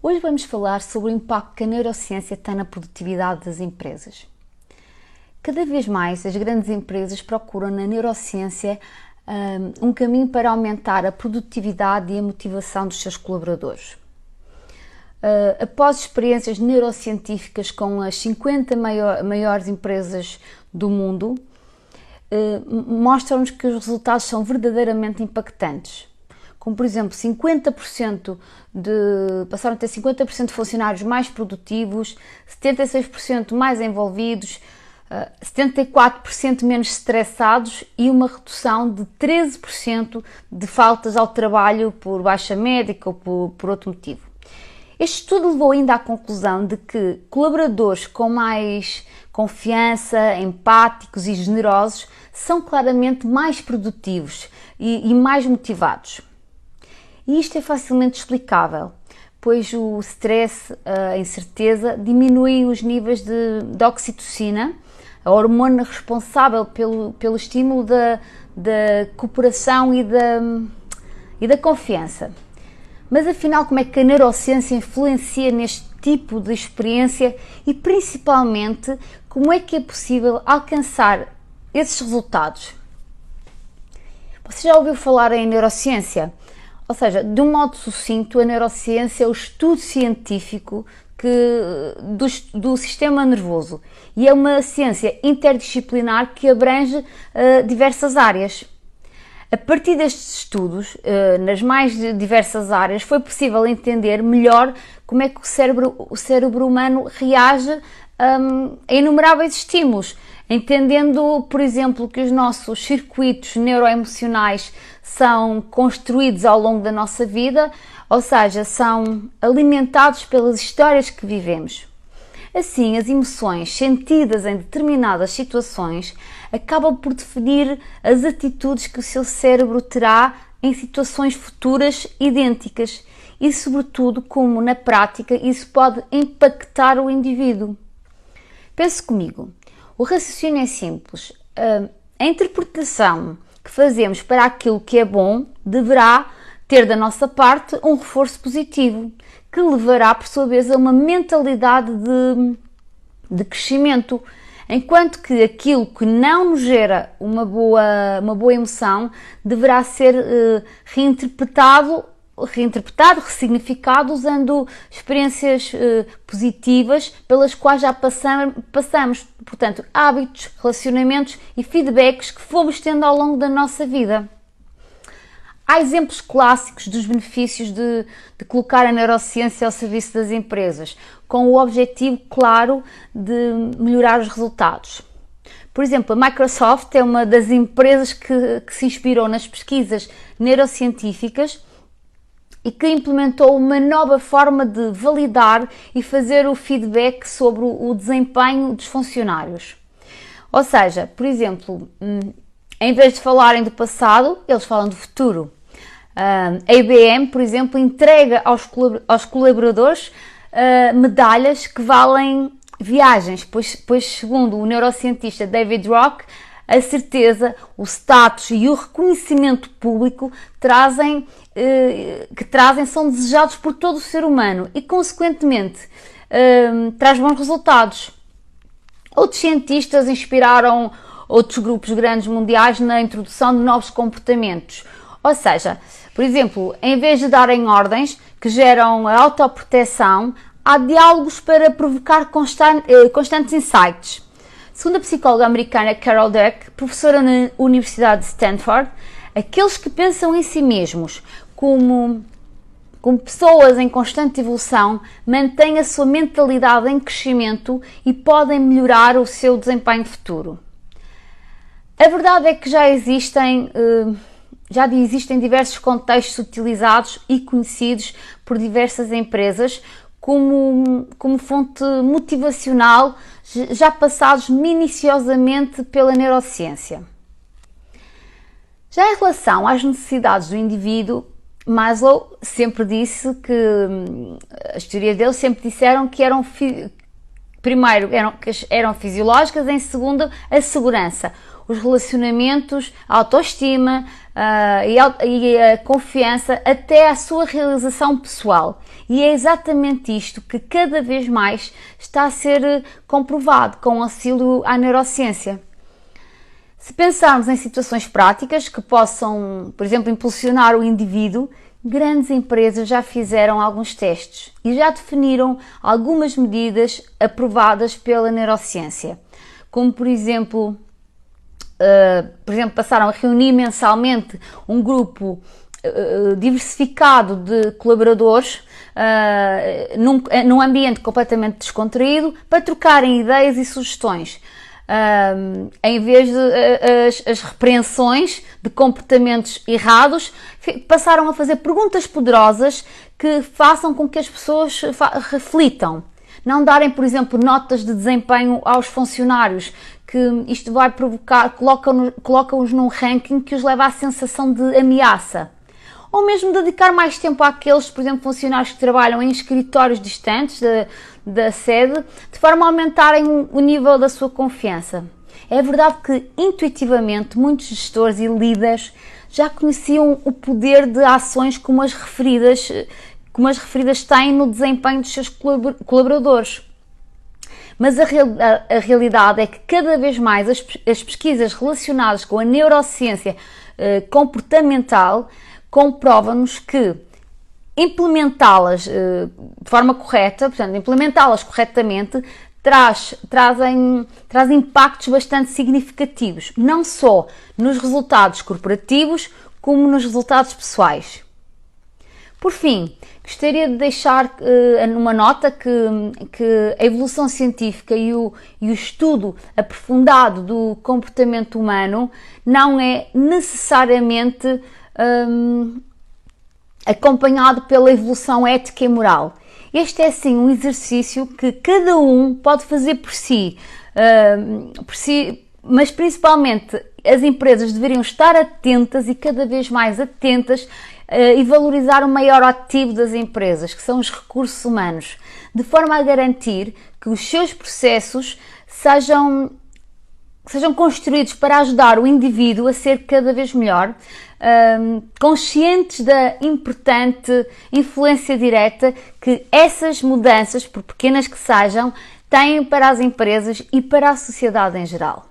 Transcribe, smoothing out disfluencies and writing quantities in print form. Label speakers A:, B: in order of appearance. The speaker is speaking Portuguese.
A: Hoje vamos falar sobre o impacto que a neurociência tem na produtividade das empresas. Cada vez mais as grandes empresas procuram na neurociência um caminho para aumentar a produtividade e a motivação dos seus colaboradores. Após experiências neurocientíficas com as 50 maiores empresas do mundo, mostram-nos que os resultados são verdadeiramente impactantes. Como, por exemplo, passaram a ter 50% de funcionários mais produtivos, 76% mais envolvidos, 74% menos estressados e uma redução de 13% de faltas ao trabalho por baixa médica ou por outro motivo. Este estudo levou ainda à conclusão de que colaboradores com mais confiança, empáticos e generosos são claramente mais produtivos e mais motivados. E isto é facilmente explicável, pois o stress, a incerteza, diminuem os níveis de oxitocina, a hormona responsável pelo estímulo da cooperação e da confiança. Mas afinal, como é que a neurociência influencia neste tipo de experiência e principalmente como é que é possível alcançar esses resultados? Você já ouviu falar em neurociência? Ou seja, de um modo sucinto, a neurociência é o estudo científico do sistema nervoso e é uma ciência interdisciplinar que abrange diversas áreas. A partir destes estudos, nas mais diversas áreas, foi possível entender melhor como é que o cérebro humano reage a inumeráveis estímulos, entendendo, por exemplo, que os nossos circuitos neuroemocionais são construídos ao longo da nossa vida, ou seja, são alimentados pelas histórias que vivemos. Assim, as emoções sentidas em determinadas situações acabam por definir as atitudes que o seu cérebro terá em situações futuras idênticas e, sobretudo, como na prática isso pode impactar o indivíduo. Pense comigo, o raciocínio é simples. A interpretação que fazemos para aquilo que é bom deverá ter da nossa parte um reforço positivo, que levará, por sua vez, a uma mentalidade de crescimento, enquanto que aquilo que não nos gera uma boa emoção deverá ser reinterpretado, ressignificado, usando experiências positivas pelas quais já passamos, portanto, hábitos, relacionamentos e feedbacks que fomos tendo ao longo da nossa vida. Há exemplos clássicos dos benefícios de colocar a neurociência ao serviço das empresas, com o objetivo claro de melhorar os resultados. Por exemplo, a Microsoft é uma das empresas que se inspirou nas pesquisas neurocientíficas e que implementou uma nova forma de validar e fazer o feedback sobre o desempenho dos funcionários. Ou seja, por exemplo, em vez de falarem do passado, eles falam do futuro. A IBM, por exemplo, entrega aos colaboradores medalhas que valem viagens, pois segundo o neurocientista David Rock, a certeza, o status e o reconhecimento público são desejados por todo o ser humano e, consequentemente, traz bons resultados. Outros cientistas inspiraram outros grupos grandes mundiais na introdução de novos comportamentos. Ou seja, por exemplo, em vez de darem ordens que geram a autoproteção, há diálogos para provocar constantes insights. Segundo a psicóloga americana Carol Dweck, professora na Universidade de Stanford, aqueles que pensam em si mesmos como pessoas em constante evolução mantêm a sua mentalidade em crescimento e podem melhorar o seu desempenho futuro. A verdade é que já existem diversos contextos utilizados e conhecidos por diversas empresas como fonte motivacional, já passados minuciosamente pela neurociência. Já em relação às necessidades do indivíduo, Maslow sempre disse que as teorias dele sempre disseram que eram fisiológicas, em segundo, a segurança. os relacionamentos, a autoestima e a confiança até a sua realização pessoal. E é exatamente isto que cada vez mais está a ser comprovado com auxílio à neurociência. Se pensarmos em situações práticas que possam, por exemplo, impulsionar o indivíduo, grandes empresas já fizeram alguns testes e já definiram algumas medidas aprovadas pela neurociência, como por exemplo, passaram a reunir mensalmente um grupo diversificado de colaboradores num ambiente completamente descontraído para trocarem ideias e sugestões. Em vez de as repreensões de comportamentos errados, passaram a fazer perguntas poderosas que façam com que as pessoas reflitam. Não darem, por exemplo, notas de desempenho aos funcionários, que isto vai provocar, coloca-os num ranking que os leva à sensação de ameaça. Ou mesmo dedicar mais tempo àqueles, por exemplo, funcionários que trabalham em escritórios distantes da sede, de forma a aumentarem o nível da sua confiança. É verdade que, intuitivamente, muitos gestores e líderes já conheciam o poder de ações como as referidas têm no desempenho dos seus colaboradores. Mas a realidade é que cada vez mais as pesquisas relacionadas com a neurociência comportamental comprovam-nos que implementá-las de forma correta, portanto, implementá-las corretamente, trazem impactos bastante significativos, não só nos resultados corporativos, como nos resultados pessoais. Por fim, gostaria de deixar numa nota que a evolução científica e o estudo aprofundado do comportamento humano não é necessariamente acompanhado pela evolução ética e moral. Este é sim um exercício que cada um pode fazer por si, mas principalmente as empresas deveriam estar atentas e cada vez mais atentas e valorizar o maior ativo das empresas, que são os recursos humanos, de forma a garantir que os seus processos sejam construídos para ajudar o indivíduo a ser cada vez melhor, conscientes da importante influência direta que essas mudanças, por pequenas que sejam, têm para as empresas e para a sociedade em geral.